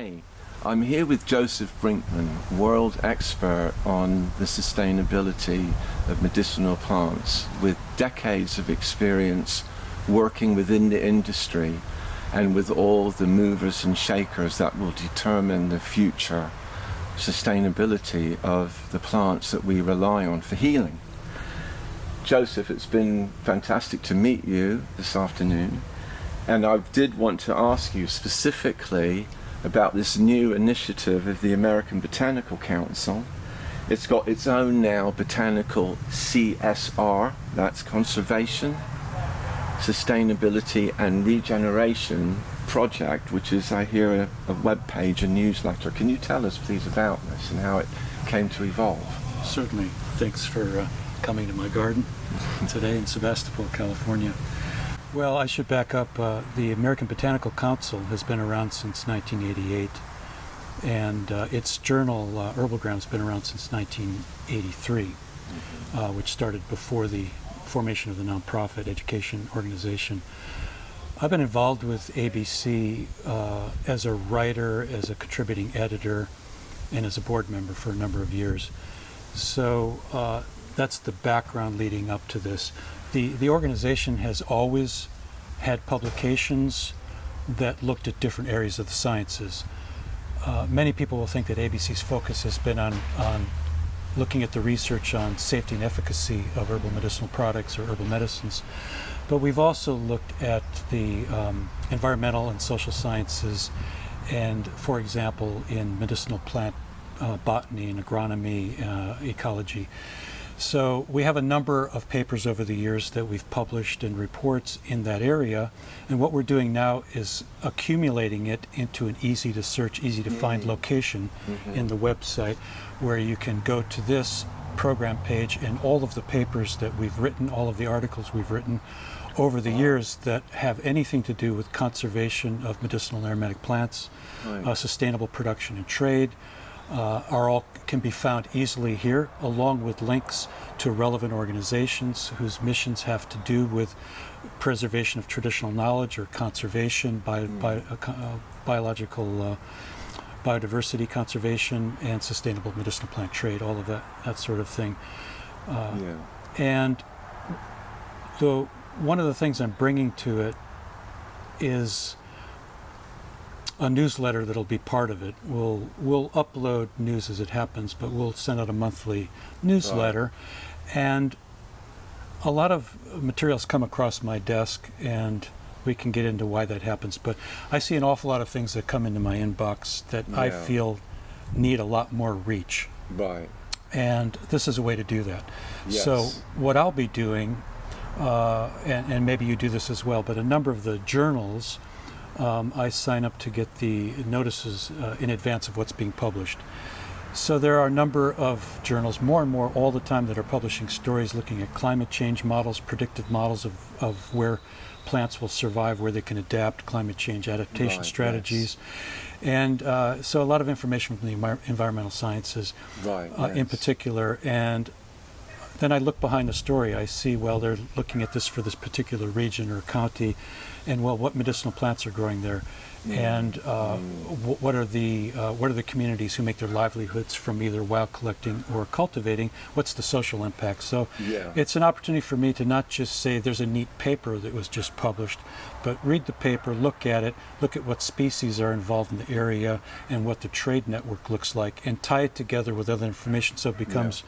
Hi, I'm here with Josef Brinckmann, world expert on the sustainability of medicinal plants, with decades of experience working within the industry and with all the movers and shakers that will determine the future sustainability of the plants that we rely on for healing. Josef, it's been fantastic to meet you this afternoon, and I did want to ask you specifically about this new initiative of the American Botanical Council. It's got its own now Botanical CSR, that's Conservation, Sustainability and Regeneration project, which is, I hear, a webpage, a newsletter. Can you tell us please about this and how it came to evolve? Certainly. Thanks for coming to my garden today in Sebastopol, California. Well, I should back up. The American Botanical Council has been around since 1988, and its journal, HerbalGram, has been around since 1983, which started before the formation of the nonprofit education organization. I've been involved with ABC as a writer, as a contributing editor, and as a board member for a number of years. So that's the background leading up to this. The organization has always had publications that looked at different areas of the sciences. Many people will think that ABC's focus has been on looking at the research on safety and efficacy of herbal medicinal products or herbal medicines. But we've also looked at the environmental and social sciences, and for example, in medicinal plant botany and agronomy, ecology. So we have a number of papers over the years that we've published and reports in that area, and what we're doing now is accumulating it into an easy to search, easy to find location in the website, where you can go to this program page and all of the papers that we've written, all of the articles we've written over the years that have anything to do with conservation of medicinal and aromatic plants, sustainable production and trade, are all can be found easily here, along with links to relevant organizations whose missions have to do with preservation of traditional knowledge or conservation, biological biodiversity conservation, and sustainable medicinal plant trade, all of that sort of thing. And so one of the things I'm bringing to it is a newsletter that'll be part of it. We'll upload news as it happens, but we'll send out a monthly newsletter. And a lot of materials come across my desk, and we can get into why that happens. But I see an awful lot of things that come into my inbox that I feel need a lot more reach. Right. And this is a way to do that. Yes. So what I'll be doing, and maybe you do this as well, but a number of the journals, I sign up to get the notices in advance of what's being published. So there are a number of journals, more and more all the time, that are publishing stories looking at climate change models, predictive models of where plants will survive, where they can adapt, climate change adaptation strategies. And so a lot of information from the environmental sciences in particular. And then I look behind the story. I see, well, they're looking at this for this particular region or county, and well, what medicinal plants are growing there, and what are the communities who make their livelihoods from either wild collecting or cultivating? What's the social impact? So it's an opportunity for me to not just say there's a neat paper that was just published, but read the paper, look at it, look at what species are involved in the area and what the trade network looks like, and tie it together with other information so it becomes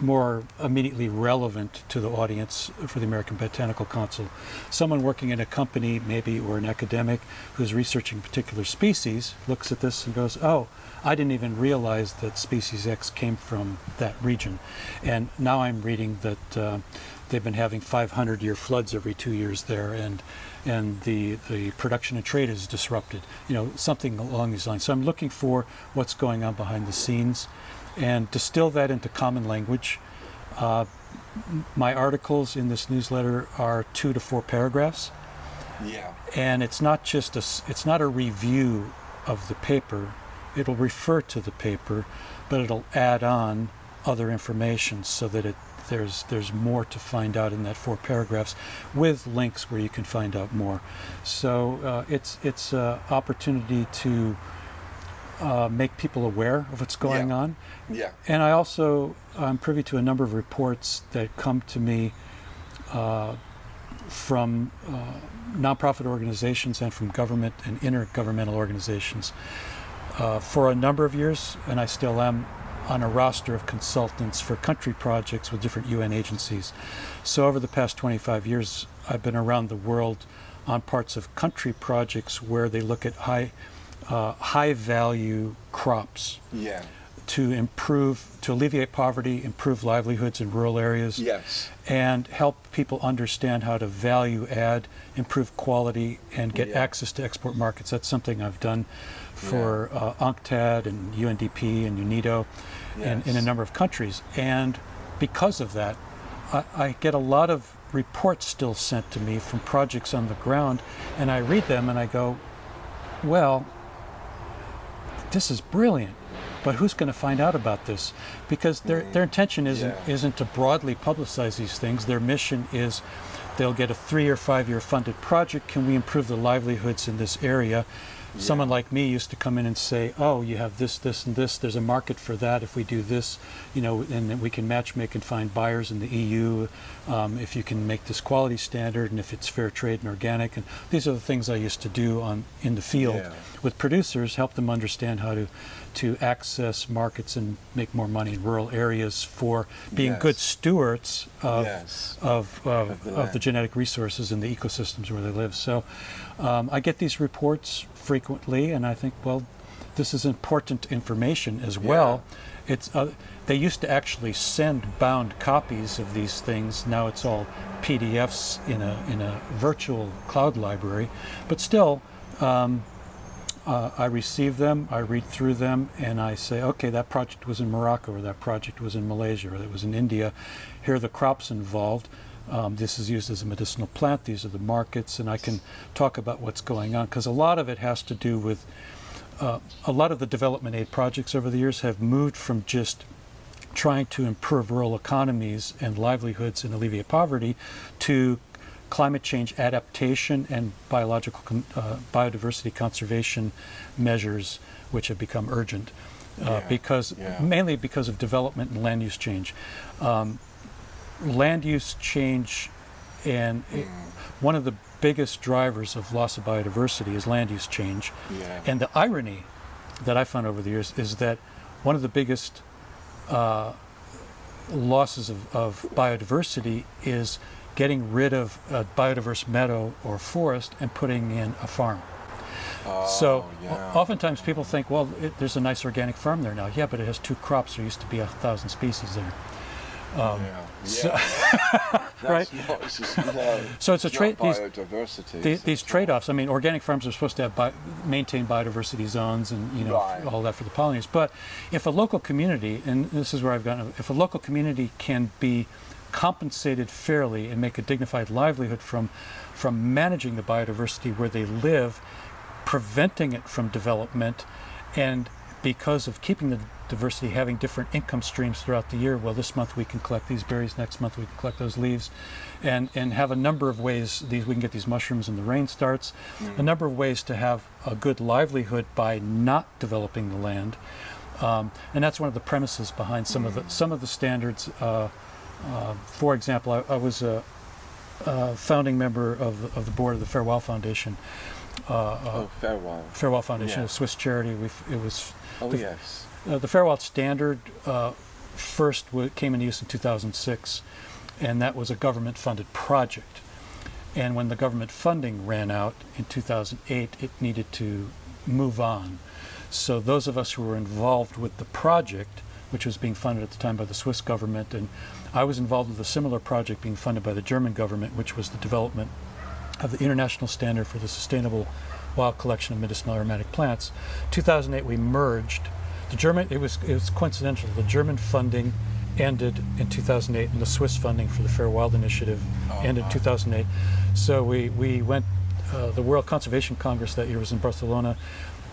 more immediately relevant to the audience for the American Botanical Council. Someone working in a company, maybe, or an academic who's researching a particular species looks at this and goes, oh, I didn't even realize that species X came from that region. And now I'm reading that they've been having 500-year floods every 2 years there, and the production and trade is disrupted, something along these lines. So I'm looking for what's going on behind the scenes and distill that into common language. My articles in this newsletter are 2 to 4 paragraphs. And it's not just it's not a review of the paper. It'll refer to the paper, but it'll add on other information so that there's more to find out in that 4 paragraphs, with links where you can find out more. So it's an opportunity to make people aware of what's going on. Yeah. And I'm privy to a number of reports that come to me from nonprofit organizations and from government and intergovernmental organizations. For a number of years, and I still am, on a roster of consultants for country projects with different UN agencies. So over the past 25 years, I've been around the world on parts of country projects where they look at high value crops. Yeah. To alleviate poverty, improve livelihoods in rural areas, Yes. and help people understand how to value add, improve quality, and get access to export markets. That's something I've done for UNCTAD and UNDP and UNIDO and in a number of countries. And because of that, I get a lot of reports still sent to me from projects on the ground, and I read them and I go, well, this is brilliant. But who's going to find out about this? Because their intention isn't to broadly publicize these things. Their mission is they'll get a 3 or 5 year funded project. Can we improve the livelihoods in this area? Yeah. Someone like me used to come in and say, oh, you have this, this, and this. There's a market for that if we do this, and then we can matchmake and find buyers in the EU if you can make this quality standard and if it's fair trade and organic. And these are the things I used to do in the field with producers, help them understand how to access markets and make more money in rural areas for being good stewards of the genetic resources and the ecosystems where they live. So I get these reports frequently, and I think, well, this is important information as well. It's they used to actually send bound copies of these things. Now it's all PDFs in a virtual cloud library, but still. I receive them, I read through them, and I say, okay, that project was in Morocco, or that project was in Malaysia, or that was in India. Here are the crops involved. This is used as a medicinal plant. These are the markets, and I can talk about what's going on, because a lot of it has to do with a lot of the development aid projects over the years have moved from just trying to improve rural economies and livelihoods and alleviate poverty to climate change adaptation and biodiversity conservation measures, which have become urgent mainly because of development and land use change. Land use change, and one of the biggest drivers of loss of biodiversity is land use change. And the irony that I found over the years is that one of the biggest losses of biodiversity is getting rid of a biodiverse meadow or forest and putting in a farm. Oftentimes people think, well, there's a nice organic farm there now. Yeah, but it has 2 crops. There used to be 1,000 species there. Right? So it's a trade. These trade-offs. I mean, organic farms are supposed to have maintain biodiversity zones and all that for the pollinators. But if a local community, and this is where I've gotten, if a local community can be compensated fairly and make a dignified livelihood from managing the biodiversity where they live, preventing it from development, and because of keeping the diversity, having different income streams throughout the year. Well, this month we can collect these berries, next month we can collect those leaves, and have a number of ways. We can get these mushrooms and the rain starts. A number of ways to have a good livelihood by not developing the land, and that's one of the premises behind some of the standards. For example, I was a founding member of the board of the Farewell Foundation. Farewell Foundation, a Swiss charity. The Farewell Standard first came into use in 2006, and that was a government-funded project. And when the government funding ran out in 2008, it needed to move on. So those of us who were involved with the project, which was being funded at the time by the Swiss government, and I was involved with a similar project being funded by the German government, which was the development of the international standard for the sustainable wild collection of medicinal aromatic plants. 2008, we merged. It was coincidental. The German funding ended in 2008, and the Swiss funding for the Fair Wild Initiative ended in 2008. So we went. The World Conservation Congress that year was in Barcelona,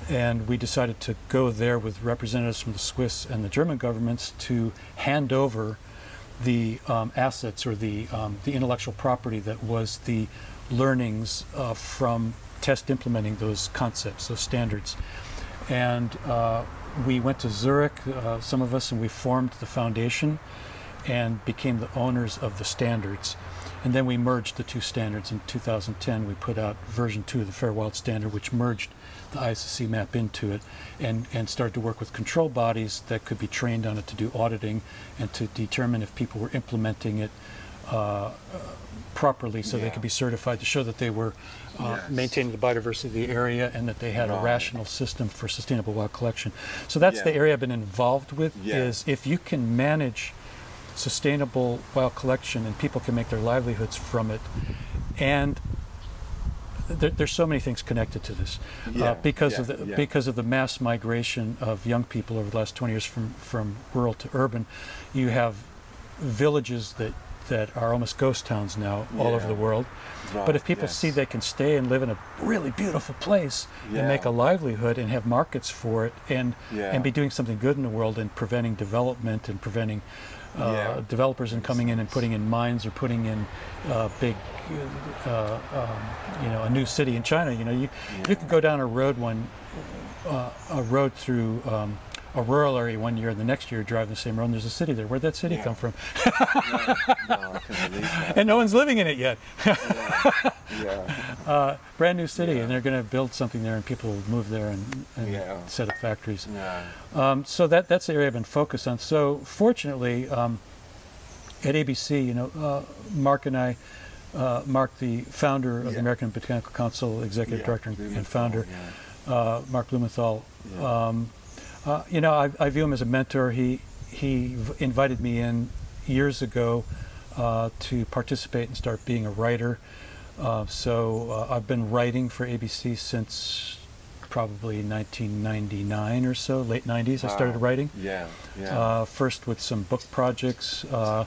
and we decided to go there with representatives from the Swiss and the German governments to hand over the assets or the intellectual property that was the learnings from test implementing those concepts, those standards. And we went to Zurich, some of us, and we formed the foundation and became the owners of the standards. And then we merged the two standards. In 2010, we put out version 2 of the Fair Wild Standard, which merged the ISSC map into it, and started to work with control bodies that could be trained on it to do auditing and to determine if people were implementing it properly, so they could be certified to show that they were maintaining the biodiversity of the area and that they had a rational system for sustainable wild collection. So that's the area I've been involved with, is if you can manage sustainable wild collection and people can make their livelihoods from it, and there's so many things connected to this because of the mass migration of young people over the last 20 years from rural to urban. You have villages that are almost ghost towns now all over the world. But if people see they can stay and live in a really beautiful place and make a livelihood and have markets for it and be doing something good in the world and preventing development and preventing developers and coming in and putting in mines or putting in big, a new city in China. You could go down a road through a rural area one year, and the next year drive the same road and there's a city there. Where'd that city come from? No, I can believe that. And no one's living in it yet. Brand new city, and they're going to build something there, and people will move there and set up factories. So that's the area I've been focused on. So fortunately, at ABC, Mark and I, Mark, the founder of the American Botanical Council, executive director and founder, Mark Blumenthal. I view him as a mentor. He invited me in years ago to participate and start being a writer. So I've been writing for ABC since probably 1999 or so, late 90s. I started writing. First with some book projects, the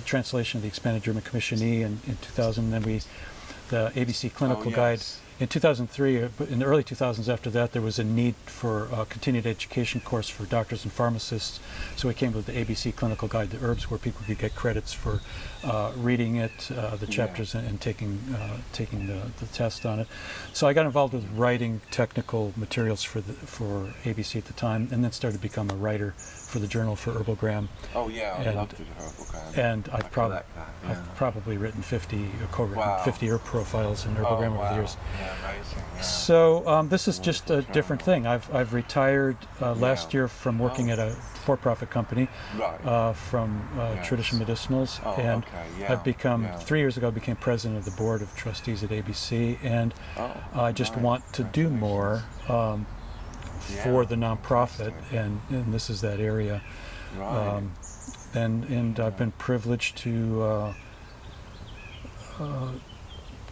translation of the expanded German Commission E in 2000. Then the ABC Clinical Guide. In 2003, in the early 2000s after that, there was a need for a continued education course for doctors and pharmacists. So we came with the ABC Clinical Guide to Herbs, where people could get credits for reading it, the chapters, and taking the test on it. So I got involved with writing technical materials for ABC at the time, and then started to become a writer for the journal for HerbalGram. I loved it, HerbalGram. And I've probably written 50 herb profiles in HerbalGram over the years. Amazing. So this is just a different thing. I've retired last year from working at a for-profit company from Tradition Medicinals, and I've become 3 years ago I became president of the board of trustees at ABC, and I just want to do more for the nonprofit, and this is that area. And I've been privileged to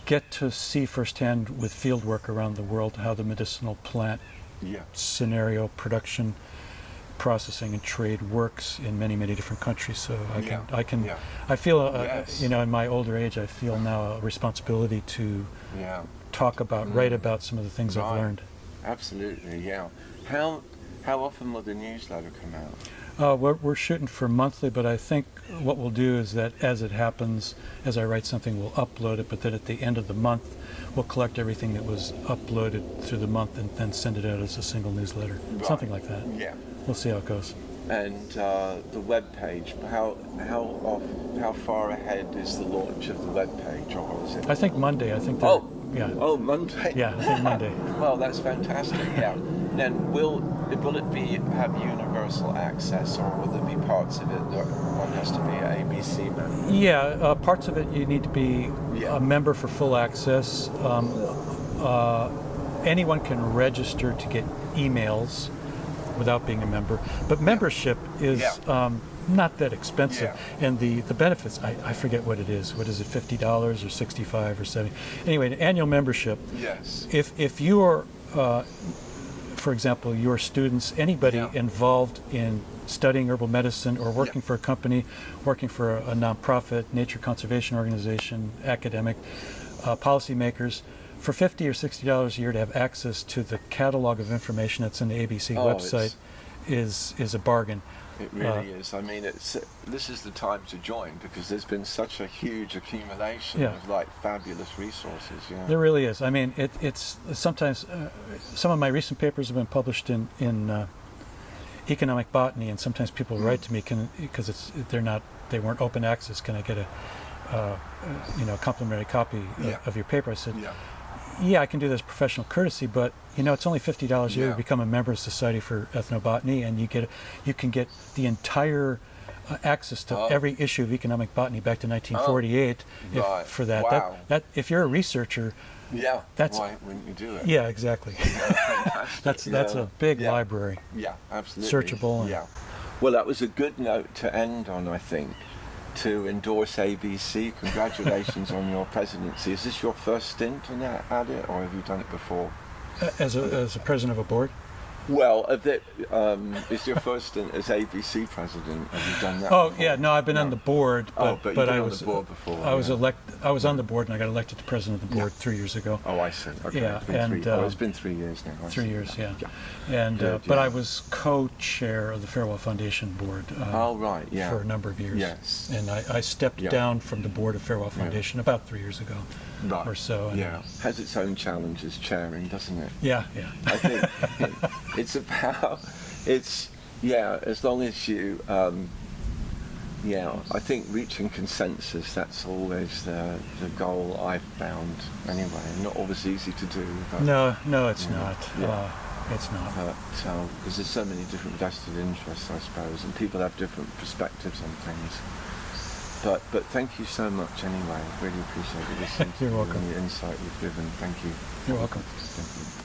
get to see firsthand with field work around the world how the medicinal plant scenario, production, processing, and trade works in many, many different countries. So I feel in my older age, I feel now a responsibility to talk about, write about some of the things I've learned. Absolutely, How often will the newsletter come out? We're shooting for monthly, but I think what we'll do is that as it happens, as I write something, we'll upload it, but then at the end of the month, we'll collect everything that was uploaded through the month and then send it out as a single newsletter. Something like that. We'll see how it goes. And the web page, how far ahead is the launch of the web page, or is it? I think Monday. Monday. Yeah, I think Monday. Well, that's fantastic. Then will it have universal access, or will there be parts of it that one has to be an ABC member? Parts of it you need to be a member for full access. Anyone can register to get emails without being a member, but membership is not that expensive, and the benefits, I forget what it is. What is it, $50 or $65 or $70? Anyway, an annual membership. If you are, for example, your students, anybody involved in studying herbal medicine or working for a company, working for a nonprofit, nature conservation organization, academic, policymakers, for $50 or $60 a year to have access to the catalog of information that's in the ABC website is a bargain. It really is. I mean, this is the time to join because there's been such a huge accumulation of like fabulous resources. Yeah. There really is. I mean, it's sometimes some of my recent papers have been published in economic botany, and sometimes people write to me because they weren't open access. Can I get a complimentary copy of your paper? I said, yeah, I can do this professional courtesy, but it's only $50 a year to become a member of Society for Ethnobotany, and you can get the entire access to every issue of economic botany back to 1948 for that. Wow. That if you're a researcher, that's why wouldn't you do it? Yeah, exactly. That's a big library. Yeah, absolutely. Searchable. Well, that was a good note to end on, I think, to endorse ABC. Congratulations on your presidency. Is this your first stint at it, or have you done it before? As a president of a board? Well, is your first stint as ABC president? Have you done that? Oh, before? yeah. No, I've been on the board, but I I was on the board before. I was on the board, and I got elected to president of the board 3 years ago. Oh, I see. Okay. Yeah, it's been 3 years now. 3 years, And but I was co-chair of the Farewell Foundation board. For a number of years. Yes. And I stepped down from the board of Farewell Foundation about 3 years ago, or so. And has its own challenges chairing, doesn't it? Yeah. I think as long as you I think reaching consensus, that's always the goal I've found anyway. Not always easy to do. But, no, it's not. It's not. Because there's so many different vested interests, I suppose, and people have different perspectives on things. But thank you so much anyway. Really appreciate it. You're welcome. And the insight you've given. Thank you. You're welcome. Thank you.